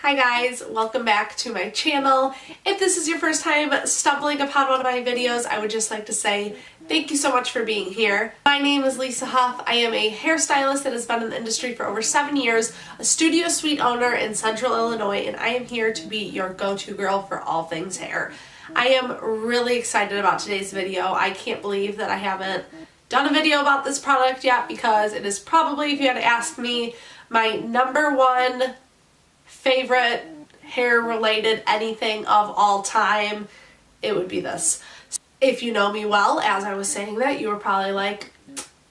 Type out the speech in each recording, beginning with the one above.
Hi guys, welcome back to my channel. If this is your first time stumbling upon one of my videos, I would just like to say thank you so much for being here. My name is Lisa Huff. I am a hairstylist that has been in the industry for over 7 years, a studio suite owner in Central Illinois, and I am here to be your go-to girl for all things hair. I am really excited about today's video. I can't believe that I haven't done a video about this product yet because it is probably, if you had to ask me, my #1 favorite hair related anything of all time. It would be this. If you know me well, as I was saying that, you were probably like,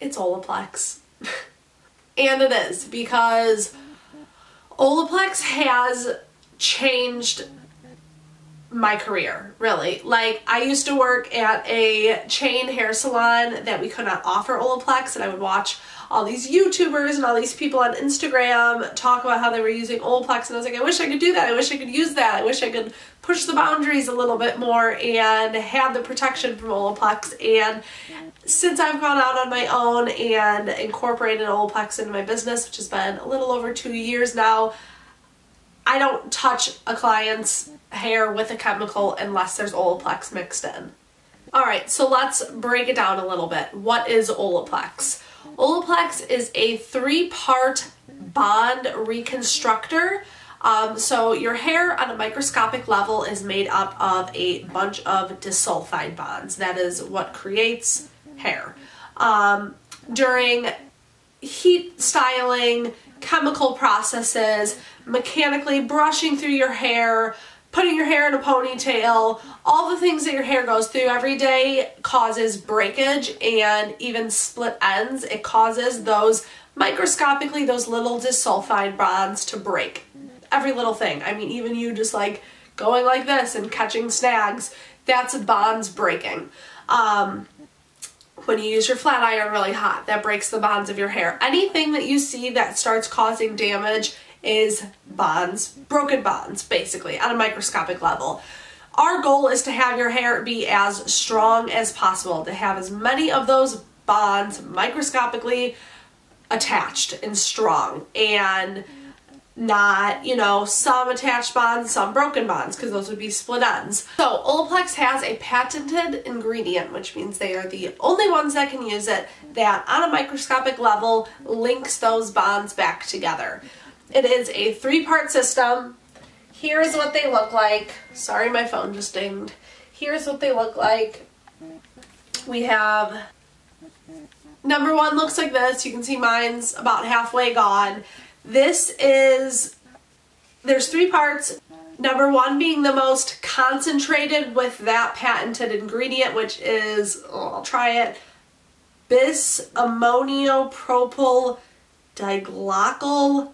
it's Olaplex. And it is, because Olaplex has changed my career, really. Like, I used to work at a chain hair salon that we could not offer Olaplex, and I would watch all these YouTubers and all these people on Instagram talk about how they were using Olaplex, and I was like, I wish I could do that. I wish I could use that. I wish I could push the boundaries a little bit more and have the protection from Olaplex. And since I've gone out on my own and incorporated Olaplex into my business, which has been a little over 2 years now, I don't touch a client's hair with a chemical unless there's Olaplex mixed in. Alright, so let's break it down a little bit. What is Olaplex? Olaplex is a 3-part bond reconstructor. So your hair on a microscopic level is made up of a bunch of disulfide bonds. That is what creates hair. During heat styling, chemical processes, mechanically brushing through your hair, putting your hair in a ponytail, all the things that your hair goes through every day causes breakage and even split ends. It causes those microscopically, those little disulfide bonds to break. Every little thing. I mean, even you just like going like this and catching snags, that's bonds breaking. When you use your flat iron really hot, that breaks the bonds of your hair. Anything that you see that starts causing damage is bonds, broken bonds, basically, on a microscopic level. Our goal is to have your hair be as strong as possible, to have as many of those bonds microscopically attached and strong, and not, you know, some attached bonds, some broken bonds, because those would be split ends. So Olaplex has a patented ingredient, which means they are the only ones that can use it, that on a microscopic level links those bonds back together. It is a 3-part system. Here's what they look like. Sorry, my phone just dinged. Here's what they look like. We have #1 looks like this. You can see mine's about halfway gone. This is, there's 3 parts. #1 being the most concentrated with that patented ingredient, which is, I'll try it, bis-aminopropyl diglycol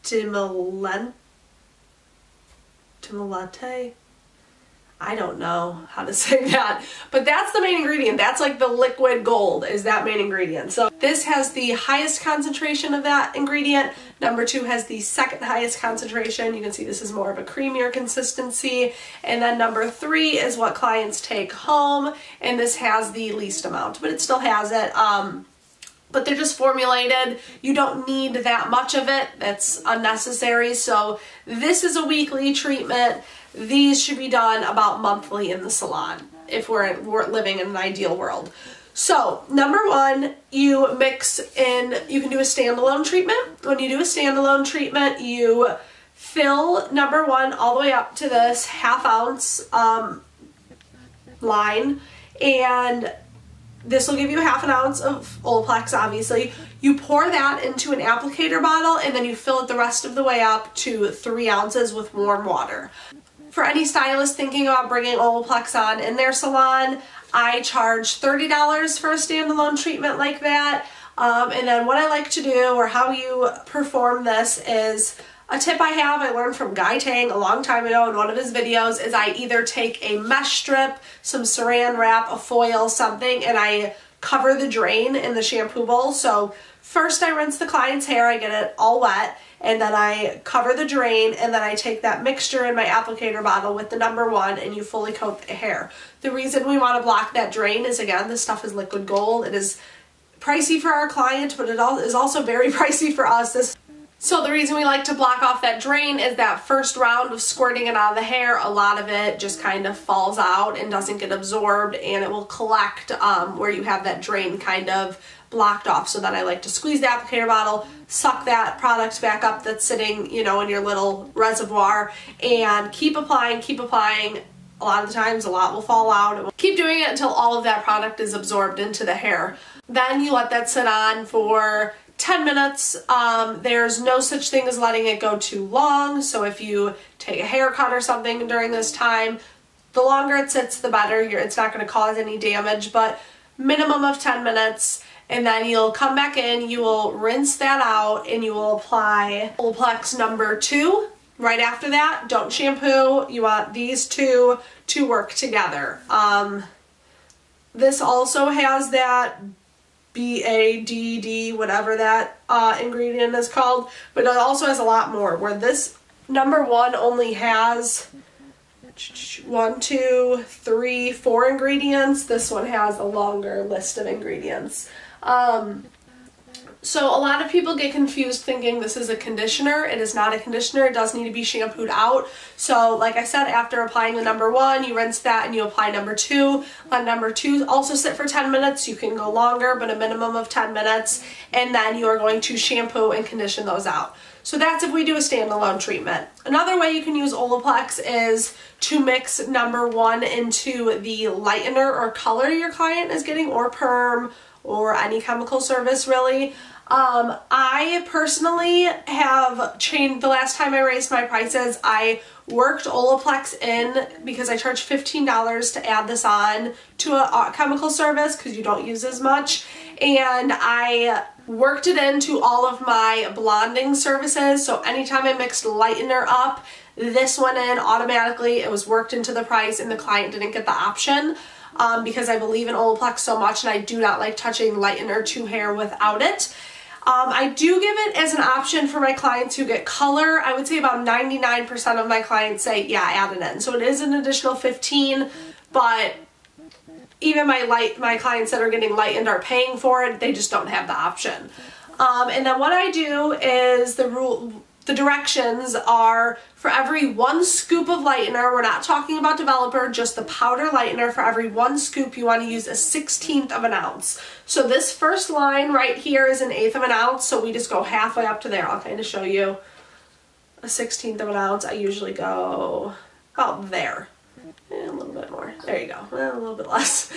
timolate. I don't know how to say that, but that's the main ingredient. That's like the liquid gold, is that main ingredient. So this has the highest concentration of that ingredient. #2 has the second highest concentration. You can see this is more of a creamier consistency. And then #3 is what clients take home, and this has the least amount, but it still has it. But they're just formulated. You don't need that much of it. That's unnecessary. So this is a weekly treatment. These should be done about monthly in the salon if we're living in an ideal world. So #1, you mix in, you can do a standalone treatment. When you do a standalone treatment, you fill #1 all the way up to this 1/2 ounce line, and this will give you 1/2 ounce of Olaplex, obviously. You pour that into an applicator bottle, and then you fill it the rest of the way up to 3 ounces with warm water. For any stylist thinking about bringing Olaplex on in their salon, I charge $30 for a standalone treatment like that. And then what I like to do, or how you perform this, is a tip I learned from Guy Tang a long time ago in one of his videos, is I either take a mesh strip, some saran wrap, a foil, something, and I cover the drain in the shampoo bowl. So first I rinse the client's hair, I get it all wet, and then I cover the drain, and then I take that mixture in my applicator bottle with the #1, and you fully coat the hair. The reason we want to block that drain is, again, this stuff is liquid gold. It is pricey for our client, but it is also very pricey for us. This So the reason we like to block off that drain is that first round of squirting it out of the hair, a lot of it just kind of falls out and doesn't get absorbed, and it will collect where you have that drain kind of blocked off. So then I like to squeeze the applicator bottle, suck that product back up that's sitting, you know, in your little reservoir, and keep applying, keep applying. A lot of the times a lot will fall out. Keep doing it until all of that product is absorbed into the hair. Then you let that sit on for 10 minutes. There's no such thing as letting it go too long. So if you take a haircut or something during this time, the longer it sits, the better. It's not going to cause any damage, but minimum of 10 minutes. And then you'll come back in, you will rinse that out, and you will apply Olaplex number 2. Right after that, don't shampoo. You want these two to work together. This also has that BADD, whatever that ingredient is called, but it also has a lot more, where this number 1 only has 1, 2, 3, 4 ingredients. This one has a longer list of ingredients. So a lot of people get confused thinking this is a conditioner. It is not a conditioner. It does need to be shampooed out. So like I said, after applying the number 1, you rinse that and you apply number 2. Let number 2 also sit for 10 minutes. You can go longer, but a minimum of 10 minutes. And then you are going to shampoo and condition those out. So that's if we do a standalone treatment. Another way you can use Olaplex is to mix number 1 into the lightener or color your client is getting, or perm, or any chemical service really. I personally have changed. The last time I raised my prices, I worked Olaplex in because I charge $15 to add this on to a chemical service because you don't use as much, and I worked it into all of my blonding services. So anytime I mixed lightener up, this went in automatically. It was worked into the price and the client didn't get the option. Because I believe in Olaplex so much and I do not like touching lightener to hair without it. I do give it as an option for my clients who get color. I would say about 99% of my clients say, yeah, add it in. So it is an additional $15, but even my clients that are getting lightened are paying for it. They just don't have the option. And then what I do is the directions are for every 1 scoop of lightener, we're not talking about developer, just the powder lightener, for every 1 scoop you want to use a 1/16 of an ounce. So this first line right here is 1/8 of an ounce, so we just go halfway up to there. I'll kind of show you a 1/16 of an ounce. I usually go about there. A little bit more. There you go. A little bit less.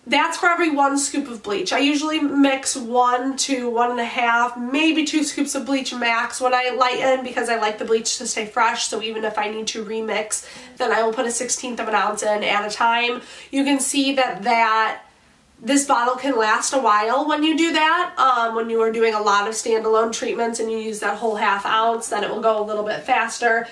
That's for every 1 scoop of bleach. I usually mix 1 to 1.5, maybe 2 scoops of bleach max when I lighten, because I like the bleach to stay fresh. So even if I need to remix, then I will put a 1/16 of an ounce in at a time. You can see that this bottle can last a while when you do that. When you are doing a lot of standalone treatments and you use that whole 1/2 ounce, then it will go a little bit faster.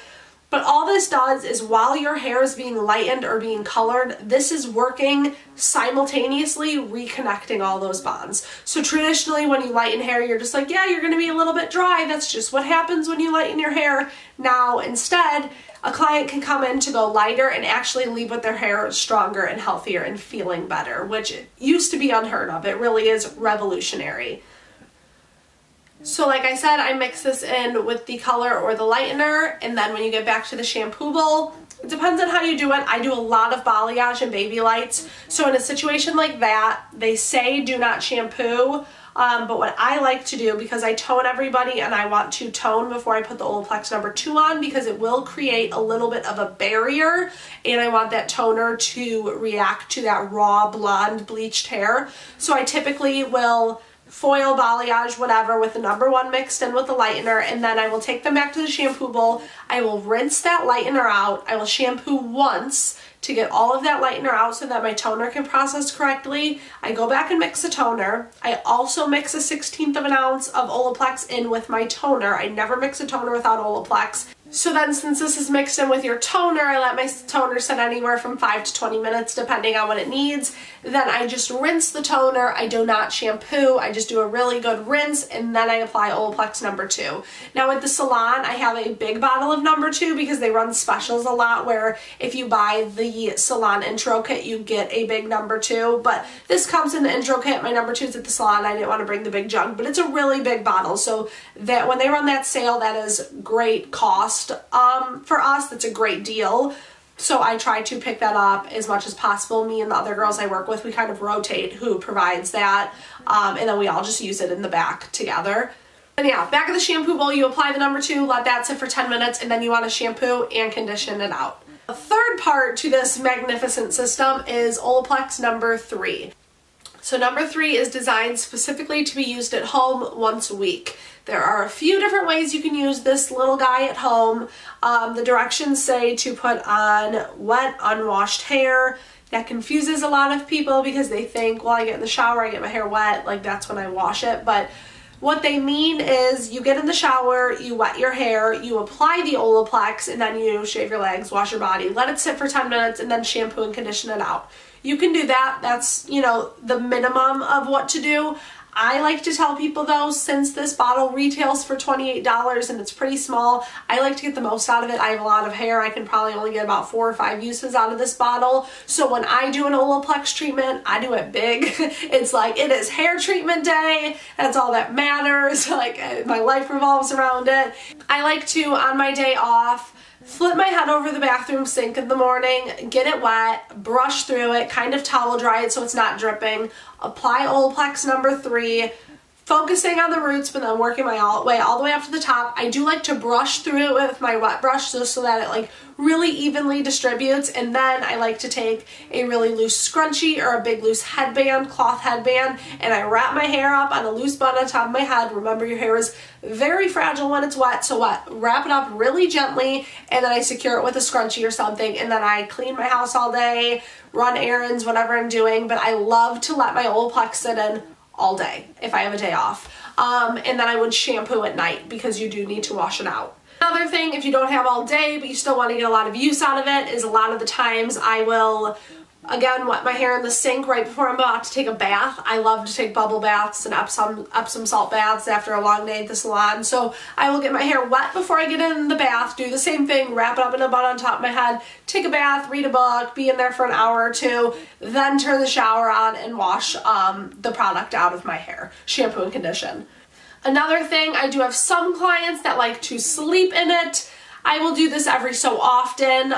But all this does is, while your hair is being lightened or being colored, this is working simultaneously, reconnecting all those bonds. So traditionally when you lighten hair, you're just like, yeah, you're going to be a little bit dry. That's just what happens when you lighten your hair. Now instead, a client can come in to go lighter and actually leave with their hair stronger and healthier and feeling better, which used to be unheard of. It really is revolutionary. So like I said, I mix this in with the color or the lightener, and then when you get back to the shampoo bowl, it depends on how you do it. I do a lot of balayage and baby lights. So in a situation like that, they say do not shampoo, but what I like to do, because I tone everybody and I want to tone before I put the Olaplex number 2 on, because it will create a little bit of a barrier, and I want that toner to react to that raw blonde bleached hair. So I typically will foil, balayage, whatever, with the number 1 mixed in with the lightener, and then I will take them back to the shampoo bowl. I will rinse that lightener out. I will shampoo once to get all of that lightener out so that my toner can process correctly. I go back and mix the toner. I also mix a 1/16 of an ounce of Olaplex in with my toner. I never mix a toner without Olaplex. So then since this is mixed in with your toner, I let my toner sit anywhere from 5 to 20 minutes depending on what it needs. Then I just rinse the toner. I do not shampoo. I just do a really good rinse and then I apply Olaplex number 2. Now at the salon, I have a big bottle of number 2 because they run specials a lot where if you buy the salon intro kit, you get a big number 2. But this comes in the intro kit. My number 2 is at the salon. I didn't want to bring the big jug, but it's a really big bottle. So that when they run that sale, that is great cost. For us, that's a great deal. So I try to pick that up as much as possible. Me and the other girls I work with, we kind of rotate who provides that, and then we all just use it in the back together. And yeah, back of the shampoo bowl, you apply the number 2, let that sit for 10 minutes, and then you want to shampoo and condition it out. The third part to this magnificent system is Olaplex number 3. So number 3 is designed specifically to be used at home once a week. There are a few different ways you can use this little guy at home. The directions say to put on wet, unwashed hair. That confuses a lot of people because they think, well, I get in the shower, I get my hair wet, like that's when I wash it. But what they mean is you get in the shower, you wet your hair, you apply the Olaplex, and then you shave your legs, wash your body, let it sit for 10 minutes, and then shampoo and condition it out. You can do that. That's, you know, the minimum of what to do. I like to tell people though, since this bottle retails for $28 and it's pretty small, I like to get the most out of it. I have a lot of hair. I can probably only get about 4 or 5 uses out of this bottle. So when I do an Olaplex treatment, I do it big. It's like, it is hair treatment day. That's all that matters. Like, my life revolves around it. I like to, on my day off, flip my head over the bathroom sink in the morning, get it wet, brush through it, kind of towel dry it so it's not dripping, apply Olaplex number 3, focusing on the roots but then working my way all the way up to the top. I do like to brush through it with my wet brush just so that it like really evenly distributes, and then I like to take a really loose scrunchie or a big loose headband, cloth headband, and I wrap my hair up on a loose bun on top of my head. Remember, your hair is very fragile when it's wet, so wrap it up really gently, and then I secure it with a scrunchie or something, and then I clean my house all day, run errands, whatever I'm doing, but I love to let my Olaplex sit in all day if I have a day off. And then I would shampoo at night because you do need to wash it out. Another thing, if you don't have all day but you still want to get a lot of use out of it, is a lot of the times I will, again, wet my hair in the sink right before I'm about to take a bath. I love to take bubble baths and Epsom salt baths after a long day at the salon. So I will get my hair wet before I get in the bath, do the same thing, wrap it up in a bun on top of my head, take a bath, read a book, be in there for an hour or 2, then turn the shower on and wash the product out of my hair, shampoo and condition. Another thing, I do have some clients that like to sleep in it. I will do this every so often.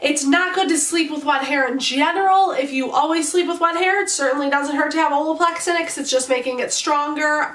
It's not good to sleep with wet hair in general. If you always sleep with wet hair, it certainly doesn't hurt to have Olaplex in it because it's just making it stronger.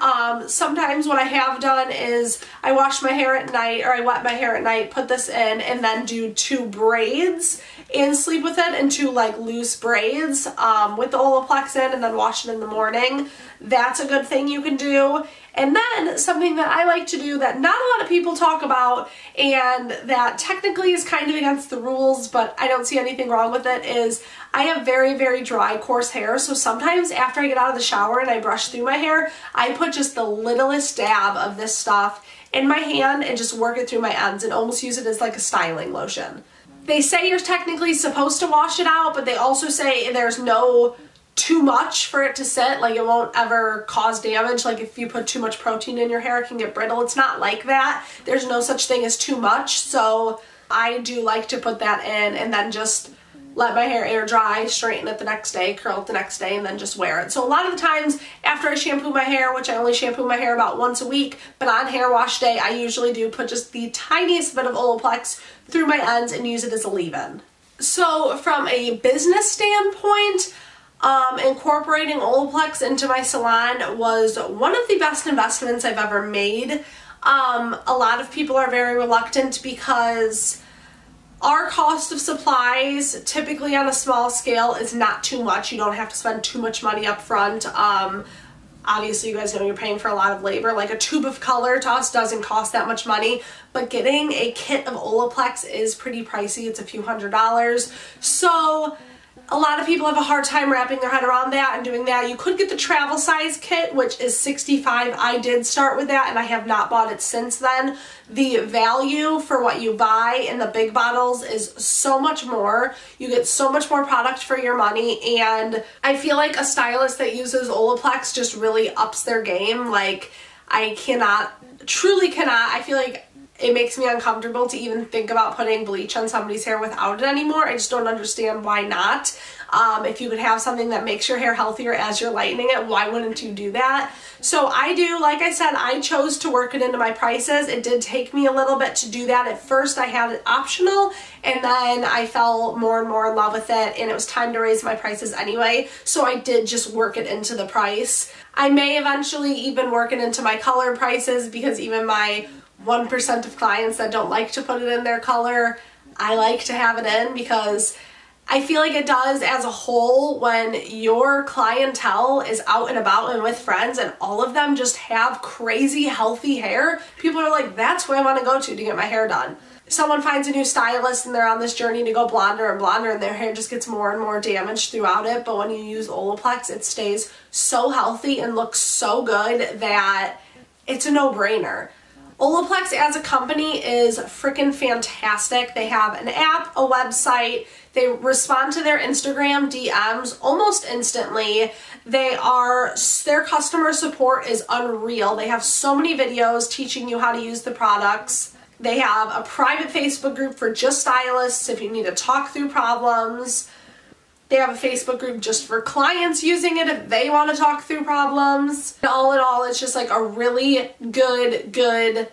Sometimes what I have done is I wash my hair at night, or I wet my hair at night, put this in, and then do 2 braids and sleep with it in 2 like loose braids with the Olaplex in, and then wash it in the morning. That's a good thing you can do. And then something that I like to do that not a lot of people talk about, and that technically is kind of against the rules, but I don't see anything wrong with it, is I have very, very dry, coarse hair. So sometimes after I get out of the shower and I brush through my hair, I put just the littlest dab of this stuff in my hand and just work it through my ends and almost use it as like a styling lotion. They say you're technically supposed to wash it out, but they also say there's no too much for it to sit, like it won't ever cause damage. Like if you put too much protein in your hair, it can get brittle. It's not like that. There's no such thing as too much. So I do like to put that in and then just let my hair air dry, straighten it the next day, curl it the next day, and then just wear it. So a lot of the times after I shampoo my hair, which I only shampoo my hair about once a week, but on hair wash day, I usually do put just the tiniest bit of Olaplex through my ends and use it as a leave-in. So from a business standpoint, incorporating Olaplex into my salon was one of the best investments I've ever made. A lot of people are very reluctant because our cost of supplies, typically on a small scale, is not too much. You don't have to spend too much money up front. Obviously, you guys know you're paying for a lot of labor. Like a tube of color to us doesn't cost that much money, but getting a kit of Olaplex is pretty pricey. It's a few $100s. So A lot of people have a hard time wrapping their head around that and doing that. You could get the travel size kit, which is $65. I did start with that and I have not bought it since then. The value for what you buy in the big bottles is so much more. You get so much more product for your money, and I feel like a stylist that uses Olaplex just really ups their game. Like, I truly cannot. I feel like it makes me uncomfortable to even think about putting bleach on somebody's hair without it anymore. I just don't understand why not. If you could have something that makes your hair healthier as you're lightening it, why wouldn't you do that? So I do, like I said, I chose to work it into my prices. It did take me a little bit to do that. At first I had it optional, and then I fell more and more in love with it, and it was time to raise my prices anyway. So I did just work it into the price. I may eventually even work it into my color prices, because even my 1% of clients that don't like to put it in their color, I like to have it in, because I feel like it does as a whole. When your clientele is out and about and with friends and all of them just have crazy healthy hair, people are like, that's who I want to go to get my hair done. Someone finds a new stylist and they're on this journey to go blonder and blonder, and their hair just gets more and more damaged throughout it. But when you use Olaplex, it stays so healthy and looks so good that it's a no-brainer. Olaplex as a company is freaking fantastic. They have an app, a website. They respond to their Instagram DMs almost instantly. Their customer support is unreal. They have so many videos teaching you how to use the products. They have a private Facebook group for just stylists if you need to talk through problems. They have a Facebook group just for clients using it if they want to talk through problems. All in all, it's just like a really good,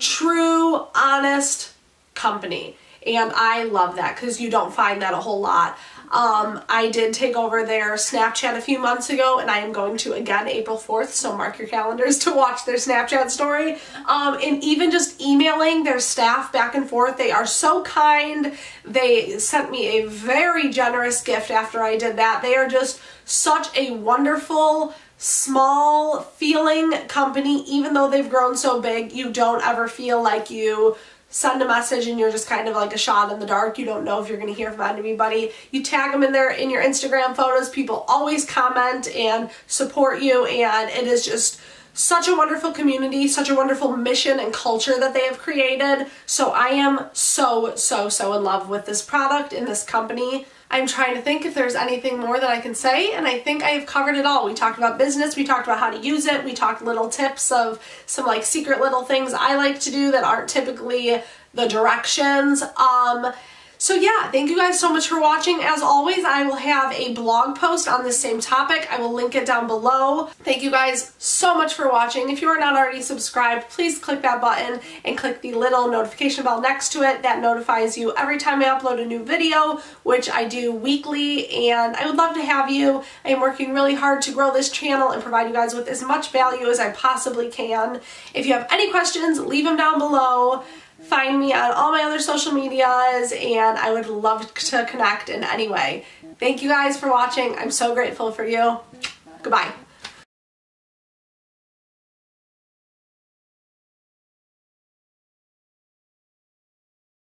true, honest company. And I love that, because you don't find that a whole lot. I did take over their Snapchat a few months ago, and I am going to again April 4th, so mark your calendars to watch their Snapchat story. And even just emailing their staff back and forth, they are so kind. They sent me a very generous gift after I did that. They are just such a wonderful, small feeling company. Even though they've grown so big, you don't ever feel like you send a message and you're just kind of like a shot in the dark. You don't know if you're going to hear from anybody. You tag them in your Instagram photos. People always comment and support you, and it is just such a wonderful community, such a wonderful mission and culture that they have created. So I am so in love with this product and this company. I'm trying to think if there's anything more that I can say, and I think I have covered it all. We talked about business, we talked about how to use it, we talked little tips of some like secret little things I like to do that aren't typically the directions. So yeah, thank you guys so much for watching. As always, I will have a blog post on the same topic. I will link it down below. Thank you guys so much for watching. If you are not already subscribed, please click that button and click the little notification bell next to it. That notifies you every time I upload a new video, which I do weekly, and I would love to have you. I am working really hard to grow this channel and provide you guys with as much value as I possibly can. If you have any questions, leave them down below. Find me on all my other social medias, and I would love to connect in any way. Thank you guys for watching. I'm so grateful for you. Goodbye.